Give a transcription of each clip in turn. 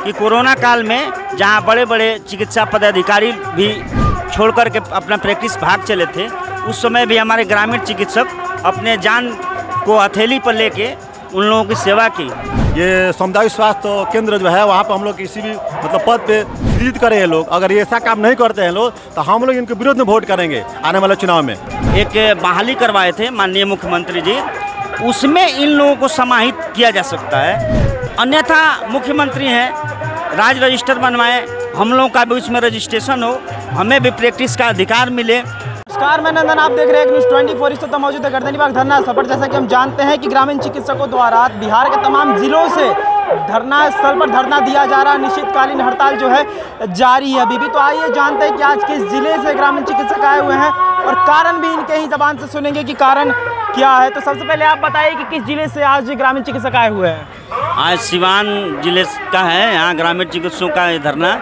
कि कोरोना काल में जहां बड़े बड़े चिकित्सा पदाधिकारी भी छोड़ कर के अपना प्रैक्टिस भाग चले थे, उस समय भी हमारे ग्रामीण चिकित्सक अपने जान को हथेली पर लेके उन लोगों की सेवा की। ये सामुदायिक स्वास्थ्य केंद्र जो है वहाँ पर हम लोग किसी भी पद पे सृजित करे हैं लोग। अगर ये ऐसा काम नहीं करते हैं लोग तो हम लोग इनके विरोध में वोट करेंगे आने वाले चुनाव में। एक बहाली करवाए थे माननीय मुख्यमंत्री जी, उसमें इन लोगों को समाहित किया जा सकता है। अन्यथा मुख्यमंत्री हैं, राज रजिस्टर बनवाएं, हम लोगों का भी उसमें रजिस्ट्रेशन हो, हमें भी प्रैक्टिस का अधिकार मिले। नमस्कार, मैं नंदन, आप देख रहे हैं न्यूज़ 24। इस वक्त मौजूद है गर्दनी बाग धरना स्थल पर। जैसा कि हम जानते हैं कि ग्रामीण चिकित्सकों द्वारा बिहार के तमाम जिलों से धरना स्थल पर धरना दिया जा रहा है। निश्चितकालीन हड़ताल जो है जारी है अभी भी। तो आइए जानते हैं कि आज किस जिले से ग्रामीण चिकित्सक आए हुए हैं और कारण भी इनके ही जबान से सुनेंगे कि कारण क्या है। तो सबसे पहले आप बताइए कि किस जिले से आज ग्रामीण चिकित्सक आए हुए हैं। आज सिवान जिले का है, यहाँ ग्रामीण चिकित्सकों का धरना।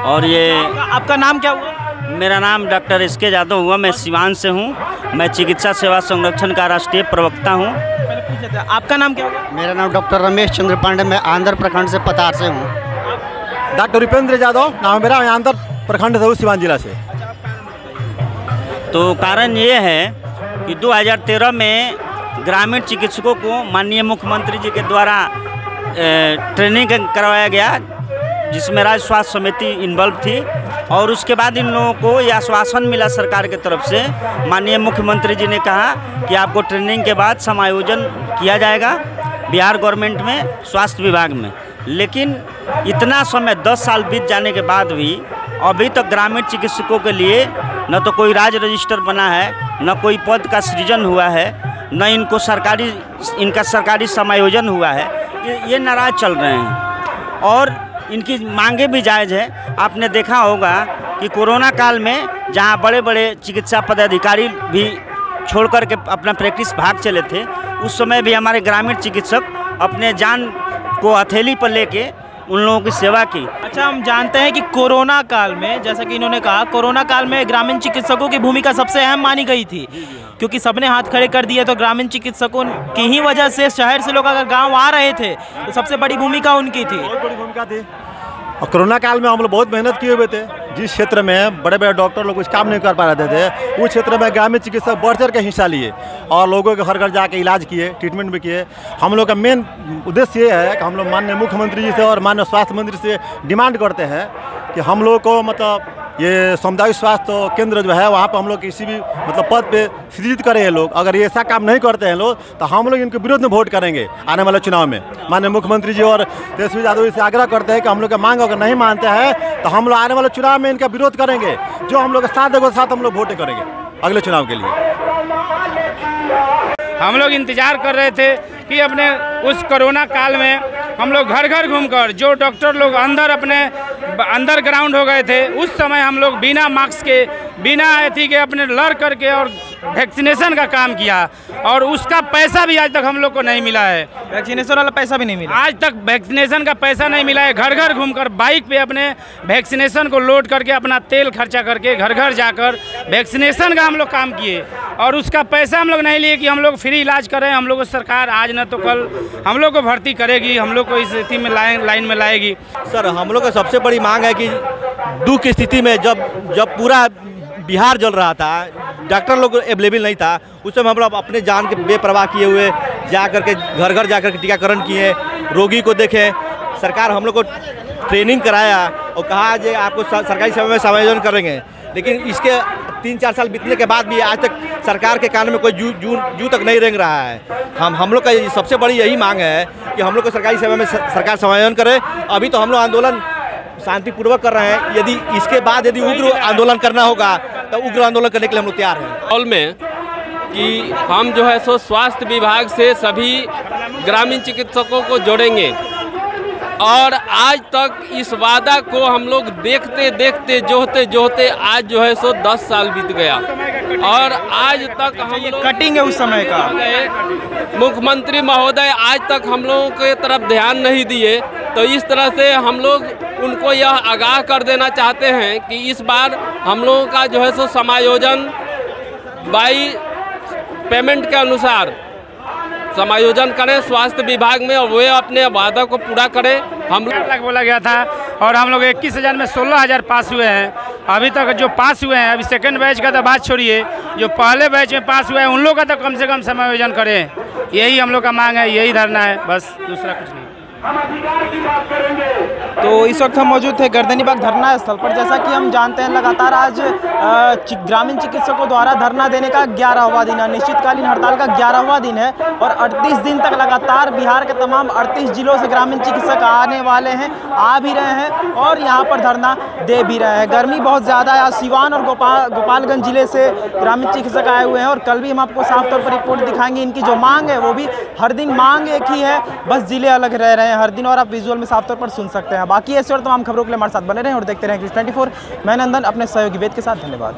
और ये आपका नाम क्या हुआ? मेरा नाम डॉक्टर SK यादव हुआ, मैं सिवान से हूँ। मैं चिकित्सा सेवा संरक्षण का राष्ट्रीय प्रवक्ता हूँ। आपका नाम क्या होगा? मेरा नाम डॉक्टर रमेश चंद्र पांडे, मैं आंध्र प्रखंड से पतार से हूँ। डॉक्टर उपेंद्र यादव नाम मेरा, मैं आंध्र प्रखंड से हूँ, सिवान जिला से। तो कारण ये है कि 2013 में ग्रामीण चिकित्सकों को माननीय मुख्यमंत्री जी के द्वारा ट्रेनिंग करवाया गया, जिसमें राज्य स्वास्थ्य समिति इन्वॉल्व थी। और उसके बाद इन लोगों को यह आश्वासन मिला सरकार की तरफ से, माननीय मुख्यमंत्री जी ने कहा कि आपको ट्रेनिंग के बाद समायोजन किया जाएगा बिहार गवर्नमेंट में स्वास्थ्य विभाग में। लेकिन इतना समय 10 साल बीत जाने के बाद भी अभी तक ग्रामीण चिकित्सकों के लिए न तो कोई राज्य रजिस्टर बना है, न कोई पद का सृजन हुआ है, न इनका सरकारी समायोजन हुआ है। ये नाराज चल रहे हैं और इनकी मांगे भी जायज़ है। आपने देखा होगा कि कोरोना काल में जहां बड़े बड़े चिकित्सा पदाधिकारी भी छोड़ कर के अपना प्रैक्टिस भाग चले थे, उस समय भी हमारे ग्रामीण चिकित्सक अपने जान को हथेली पर लेके उन लोगों की सेवा की। अच्छा, हम जानते हैं कि कोरोना काल में, जैसा कि इन्होंने कहा, कोरोना काल में ग्रामीण चिकित्सकों की भूमिका सबसे अहम मानी गई थी, क्योंकि सबने हाथ खड़े कर दिए। तो ग्रामीण चिकित्सकों की ही वजह से शहर से लोग अगर गांव आ रहे थे तो सबसे बड़ी भूमिका उनकी थी। बहुत बड़ी भूमिका थी। और कोरोना काल में हम लोग बहुत मेहनत किए हुए थे। जिस क्षेत्र में बड़े बड़े डॉक्टर लोग कुछ काम नहीं कर पा रहे थे, उस क्षेत्र में ग्रामीण चिकित्सक बढ़ चढ़ के हिस्सा लिए और लोगों के घर घर जाके इलाज किए, ट्रीटमेंट भी किए। हम लोग का मेन उद्देश्य ये है कि हम लोग माननीय मुख्यमंत्री जी से और माननीय स्वास्थ्य मंत्री से डिमांड करते हैं कि हम लोग को ये सामुदायिक स्वास्थ्य केंद्र जो है वहाँ पर हम लोग किसी भी पद पे सृजित करे हैं लोग। अगर ये ऐसा काम नहीं करते हैं लोग तो हम लोग इनके विरोध में वोट करेंगे आने वाले चुनाव में। माननीय मुख्यमंत्री जी और तेजस्वी यादव जी से आग्रह करते हैं कि हम लोग का मांग अगर नहीं मानते हैं तो हम लोग आने वाले चुनाव में इनका विरोध करेंगे। जो हम लोग के साथ देगा साथ हम लोग वोट करेंगे अगले चुनाव के लिए। हम लोग इंतजार कर रहे थे कि अपने उस कोरोना काल में हम लोग घर घर घूमकर, जो डॉक्टर लोग अंदर ग्राउंड हो गए थे, उस समय हम लोग बिना मास्क के, बिना एथी के अपने लड़ करके और वैक्सीनेशन का काम किया। और उसका पैसा भी आज तक हम लोग को नहीं मिला है। वैक्सीनेशन वाला पैसा भी नहीं मिला आज तक, वैक्सीनेशन का पैसा नहीं मिला है। घर घर घूमकर बाइक पे अपने वैक्सीनेशन को लोड करके, अपना तेल खर्चा करके घर घर जाकर वैक्सीनेशन का हम लोग काम किए और उसका पैसा हम लोग नहीं लिए कि हम लोग फ्री इलाज करें। हम लोग को सरकार आज न तो कल हम लोग को भर्ती करेगी, हम लोग को इस स्थिति में लाइन में लाएगी। सर, हम लोग का सबसे बड़ी मांग है कि दुख की स्थिति में जब पूरा बिहार जल रहा था, डॉक्टर लोग अवेलेबल नहीं था, उस समय हम लोग अपने जान के बेपरवाह किए हुए जा करके घर घर जा करके टीकाकरण किए, रोगी को देखे। सरकार हम लोग को ट्रेनिंग कराया और कहा जे आपको सरकारी सेवा में समायोजन करेंगे। लेकिन इसके 3-4 साल बीतने के बाद भी आज तक सरकार के कान में कोई जू तक नहीं रेंग रहा है। हम लोग का सबसे बड़ी यही मांग है कि हम लोग को सरकारी सेवा में सरकार समायोजन करे। अभी तो हम लोग आंदोलन शांतिपूर्वक कर रहे हैं। यदि इसके बाद यदि उग्र आंदोलन करना होगा तो उग्र आंदोलन करने के लिए हम लोग तैयार हैं। हॉल में कि हम जो है सो स्वास्थ्य विभाग से सभी ग्रामीण चिकित्सकों को जोड़ेंगे और आज तक इस वादा को हम लोग देखते देखते जोहते आज जो है सो 10 साल बीत गया और आज तक हम लोग कटिंग है उस समय का। मुख्यमंत्री महोदय आज तक हम लोगों के तरफ ध्यान नहीं दिए। तो इस तरह से हम लोग उनको यह आगाह कर देना चाहते हैं कि इस बार हम लोगों का जो है सो समायोजन बाई पेमेंट के अनुसार समायोजन करें स्वास्थ्य विभाग में और वे अपने वादा को पूरा करें। हम 8 लाख बोला गया था और हम लोग 21,000 में 16,000 पास हुए हैं। अभी तक जो पास हुए हैं, अभी सेकंड बैच का तो बात छोड़िए, जो पहले बैच में पास हुए हैं उन लोग का तो कम से कम समायोजन करें। यही हम लोग का मांग है, यही धरना है, बस दूसरा कुछ नहीं। तो इस वक्त हम मौजूद थे गर्दनीबाग धरना स्थल पर। जैसा कि हम जानते हैं लगातार आज ग्रामीण चिकित्सकों द्वारा धरना देने का 11वां दिन है, निश्चितकालीन हड़ताल का 11वां दिन है और 38 दिन तक लगातार बिहार के तमाम 38 जिलों से ग्रामीण चिकित्सक आने वाले हैं, आ भी रहे हैं और यहाँ पर धरना दे भी रहे हैं। गर्मी बहुत ज़्यादा है। आज सिवान और गोपालगंज जिले से ग्रामीण चिकित्सक आए हुए हैं और कल भी हम आपको साफ तौर पर रिपोर्ट दिखाएंगे। इनकी जो मांग है वो भी हर दिन मांग एक ही है, बस जिले अलग रह रहे हैं हर दिन और आप विजुअल में साफ तौर पर सुन सकते हैं। बाकी ऐसे और तमाम खबरों के लिए हमारे साथ बने रहें और देखते रहें न्यूज़ 24। मैं नंदन अपने सहयोगी वेद के साथ। धन्यवाद।